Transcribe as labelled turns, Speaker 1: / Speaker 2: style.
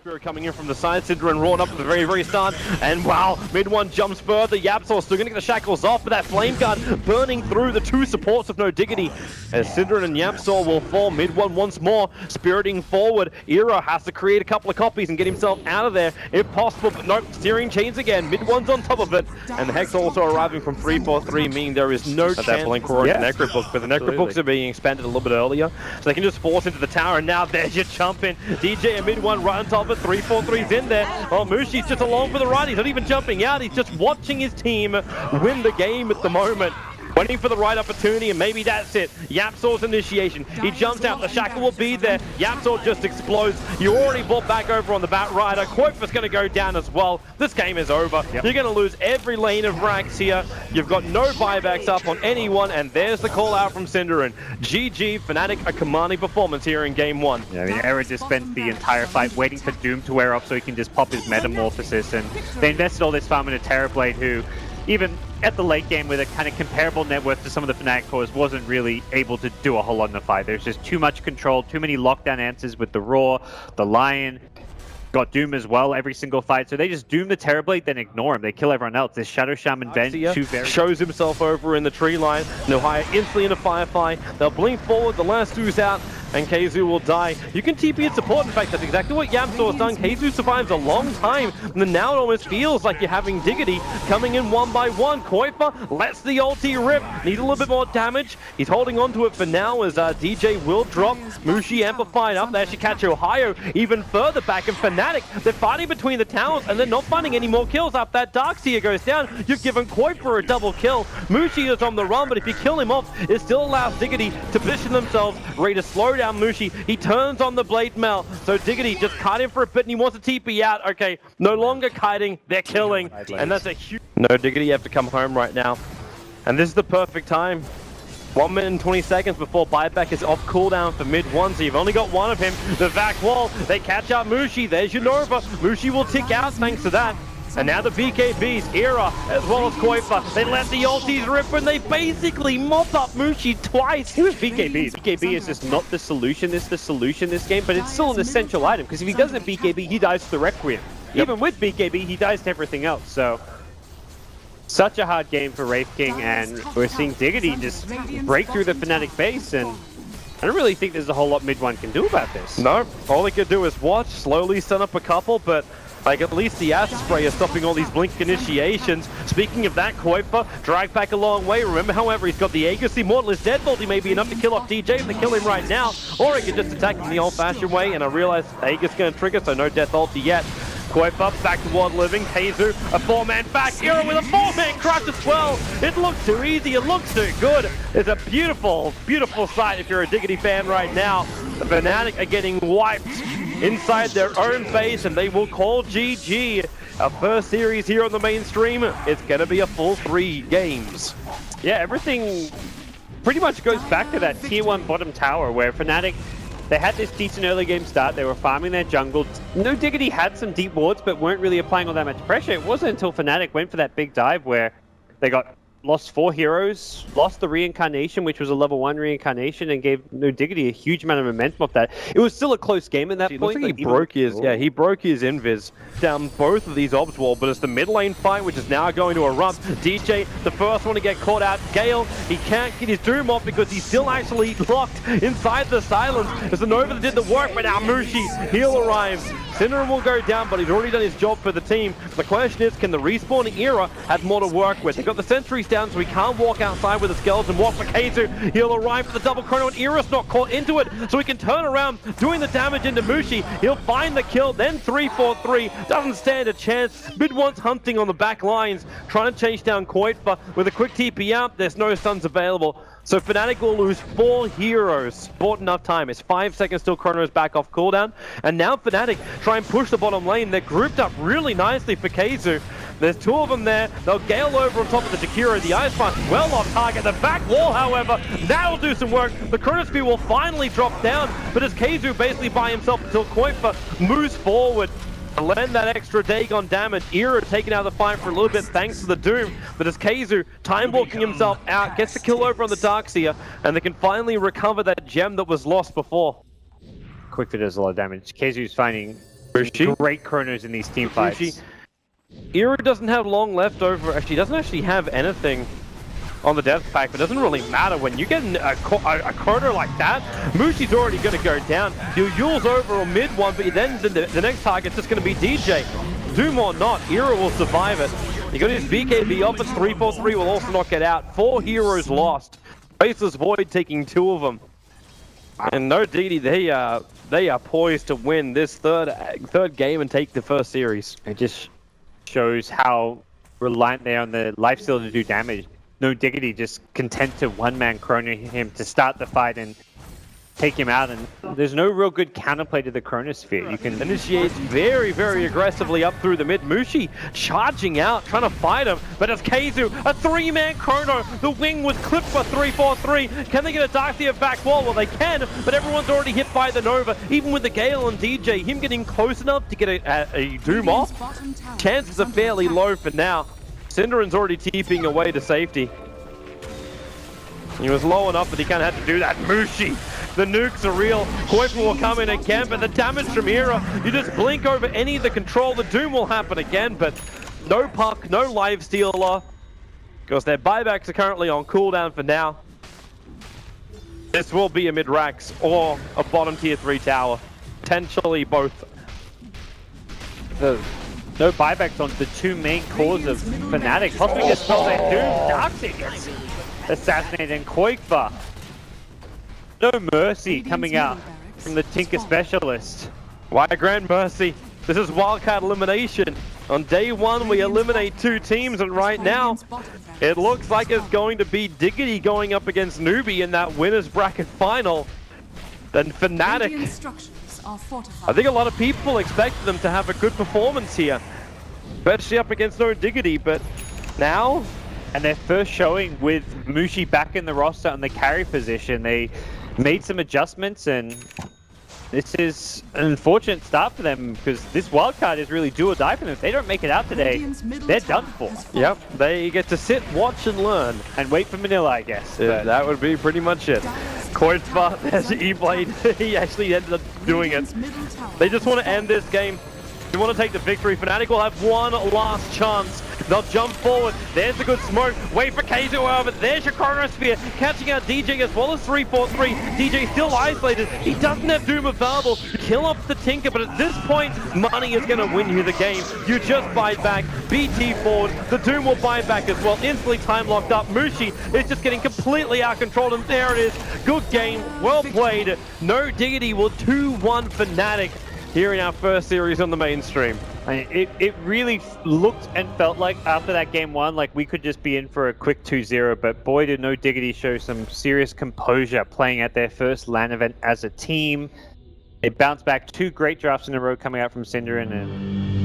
Speaker 1: Spirit coming in from the side, Syndra Raw up at the very, very start, and wow, mid one jumps further, YapzOr still gonna get the shackles off, but that flame gun burning through the two supports of NoDiggity, as Syndra and YapzOr will fall mid one once more, spiriting forward. Era has to create a couple of copies and get himself out of there, if possible, but nope, steering chains again, mid one's on top of it, and the Hex also arriving from 343, meaning there is no chance that Blink Roar Necrobook, but the Necrobooks are being expanded a little bit earlier, so they can just force into the tower, and now there's your jump in. DJ and mid one right on top of it, 343's in there. Oh, Mushi's just along for the ride, he's not even jumping out, he's just watching his team win the game at the moment. Waiting for the right opportunity, and maybe that's it. YapzOr's initiation. He jumps out, the shackle will be there. YapzOr just explodes. You already bought back over on the Bat Rider. Koifa's going to go down as well. This game is over. You're going to lose every lane of racks here. You've got no buybacks up on anyone, and there's the call out from Syndra. GG, Fnatic, a commanding performance here in game one.
Speaker 2: Yeah, I mean, Era just spent the entire fight waiting for Doom to wear off so he can just pop his Metamorphosis, and they invested all this farm in a Terrorblade who, even at the late game with a kind of comparable net worth to some of the Fnatic cores, wasn't really able to do a whole lot in the fight. There's just too much control, too many lockdown answers with the Roar, the Lion, got Doom as well every single fight, so they just Doom the Terrorblade, then ignore him. They kill everyone else. This Shadow Shaman Ben
Speaker 1: shows himself over in the tree line. NoDiggity instantly into Firefly. They'll blink forward, the last two's out, and KheZu will die. You can TP at support. In fact, that's exactly what YapzOr has done. KheZu survives a long time, and now it almost feels like you're having Diggity coming in one by one. Koifa lets the ulti rip. Needs a little bit more damage. He's holding on to it for now as DJ will drop. Mushi amplified up. They actually catch Ohio even further back, and Fnatic, they're fighting between the towers, and they're not finding any more kills up. That Darkseer goes down. You've given Koifa a double kill. Mushi is on the run, but if you kill him off, it still allows Diggity to position themselves, ready to slow down Mushi. He turns on the Blade Mail, so Diggity just kite him for a bit, and he wants to TP out. Okay, no longer kiting, they're killing, and that's a huge... NoDiggity have to come home right now, and this is the perfect time. 1 minute and 20 seconds before buyback is off cooldown for mid one, so you've only got one of him. The Vac Wall, they catch out Mushi, there's your Nova. Mushi will tick out thanks to that. And now the BKBs, Era, as well as Koifa, they let the ultis rip, and they basically mop up Mushi twice.
Speaker 2: It was BKBs. BKB is just not the solution. It's the solution this game, but it's still an essential item, because if he doesn't BKB, he dies to the Requiem. Even with BKB, he dies to everything else, so... Such a hard game for Wraith King, and we're seeing Diggity just break through the Fnatic base, and I don't really think there's a whole lot mid one can do about this.
Speaker 1: No, all they could do is watch, slowly set up a couple, but like at least the Acid Spray is stopping all these blink initiations. Speaking of that, Koifa dragged back a long way. Remember, however, he's got the Aegis. Immortal is dead. Ulti may be enough to kill off DJ if they kill him right now, or he can just attack him the old-fashioned way, and I realize Aegis is going to trigger, so no death ulti yet. Koifa back toward living. KheZu, a 4-man back. Era with a 4-man crush as well. It looks too easy. It looks too good. It's a beautiful, beautiful sight if you're a Diggity fan right now. The Fnatic are getting wiped inside their own base, and they will call GG. Our first series here on the mainstream, it's going to be a full 3 games.
Speaker 2: Yeah, everything pretty much goes back to that tier 1 bottom tower where Fnatic, they had this decent early game start, they were farming their jungle. NoDiggity had some deep wards, but weren't really applying all that much pressure. It wasn't until Fnatic went for that big dive where they lost 4 heroes, lost the reincarnation, which was a level 1 reincarnation, and gave NoDiggity a huge amount of momentum off that. It was still a close game at that point.
Speaker 1: Like he broke his invis down both of these obs wall, but it's the mid lane fight which is now going to erupt. DJ, the first one to get caught out. Gale, he can't get his Doom off because he's still actually locked inside the silence. It's the Nova that did the work, but now Mushi, he'll arrive. Syndra will go down, but he's already done his job for the team. The question is, can the respawn Era have more to work with? They've got the sentries down, so he can't walk outside with a skeleton. Walk for KheZu. He'll arrive for the double chrono, and Era's not caught into it, so he can turn around, doing the damage into Mushi. He'll find the kill, then 3-4-3. Doesn't stand a chance. Mid one's hunting on the back lines, trying to chase down Koifa with a quick TP out. There's no stuns available. So Fnatic will lose 4 heroes. Bought enough time. It's 5 seconds till Chrono's back off cooldown. And now Fnatic try and push the bottom lane. They're grouped up really nicely for KheZu. There's 2 of them there. They'll gale over on top of the Jakiro. The Ice Punch well off target. The back wall, however, that'll do some work. The Chronosphere will finally drop down. But as KheZu basically by himself until Koifa moves forward to lend that extra Dagon damage. Era taking out the fight for a little bit thanks to the Doom, but as KheZu time walking himself out, gets the kill over on the Darkseer, and they can finally recover that gem that was lost before.
Speaker 2: Quickly does a lot of damage. KheZu's finding
Speaker 1: Mushi.
Speaker 2: Great chronos in these team fights.
Speaker 1: Mushi. Era doesn't have long left over. Actually, doesn't actually have anything on the death pack, but it doesn't really matter when you get a chrono like that. Mushi's already going to go down. Your Yule's over on mid one, but then the next target's just going to be DJ. Doom or not, Era will survive it. He got his BKB off at 3-4-3, will also knock it out. 4 heroes lost. Faceless Void taking 2 of them. And NoDiggity, they are poised to win this third game and take the first series.
Speaker 2: It just shows how reliant they are on the lifesteal to do damage. NoDiggity just content to one-man chrono him to start the fight and take him out, and there's no real good counterplay to the chronosphere. You can
Speaker 1: initiate very, very aggressively up through the mid. Mushi charging out, trying to fight him, but it's Keizu, a 3-man chrono. The wing was clipped for 3-4-3. Can they get a Darkseer back wall? Well, they can, but everyone's already hit by the Nova. Even with the Gale and DJ, him getting close enough to get a Doom off, chances are fairly low for now. Synderen's already TPing away to safety. He was low enough, but he kind of had to do that. Mushi, the nukes are real. Koifa will come in again, but the damage from Era, you just blink over any of the control, the Doom will happen again, but no puck, no life stealer, because their buybacks are currently on cooldown for now. This will be a mid-Rax or a bottom tier 3 tower. Potentially both.
Speaker 2: no buybacks on the 2 main cores of Fnatic. Possibly gets spells their Doom. Darkseer gets assassinated, and Koifa. No mercy coming out from the Tinker Specialist.
Speaker 1: Why Grand Mercy? This is wildcard elimination. On day 1, we eliminate 2 teams, and right now, it looks like it's going to be Diggity going up against Newbie in that winner's bracket final. Then Fnatic. I think a lot of people expected them to have a good performance here, especially up against NoDiggity, but now...
Speaker 2: And their first showing with Mushi back in the roster on the carry position, they made some adjustments, and this is an unfortunate start for them because this wildcard is really do or die for them. If they don't make it out today, they're done for.
Speaker 1: Yep, they get to sit, watch, and learn.
Speaker 2: And wait for Manila, I guess.
Speaker 1: That would be pretty much it. Koifa, there's E-Blade. He actually ended up doing it. They just want to end this game. They want to take the victory. Fnatic will have one last chance. They'll jump forward. There's the good smoke. Wait for Keizu over. There's your chronosphere. Catching out DJ as well as 3-4-3. DJ still isolated. He doesn't have Doom available. Kill off the Tinker, but at this point, money is going to win you the game. You just buy back. BT forward. The Doom will buy back as well. Instantly time locked up. Mushi is just getting completely out controlled, and there it is. Good game. Well played. NoDiggity will 2-1 Fnatic here in our first series on the mainstream.
Speaker 2: It really looked and felt like after that game 1, like we could just be in for a quick 2-0, but boy did NoDiggity show some serious composure playing at their first LAN event as a team. They bounced back 2 great drafts in a row coming out from Synderen, and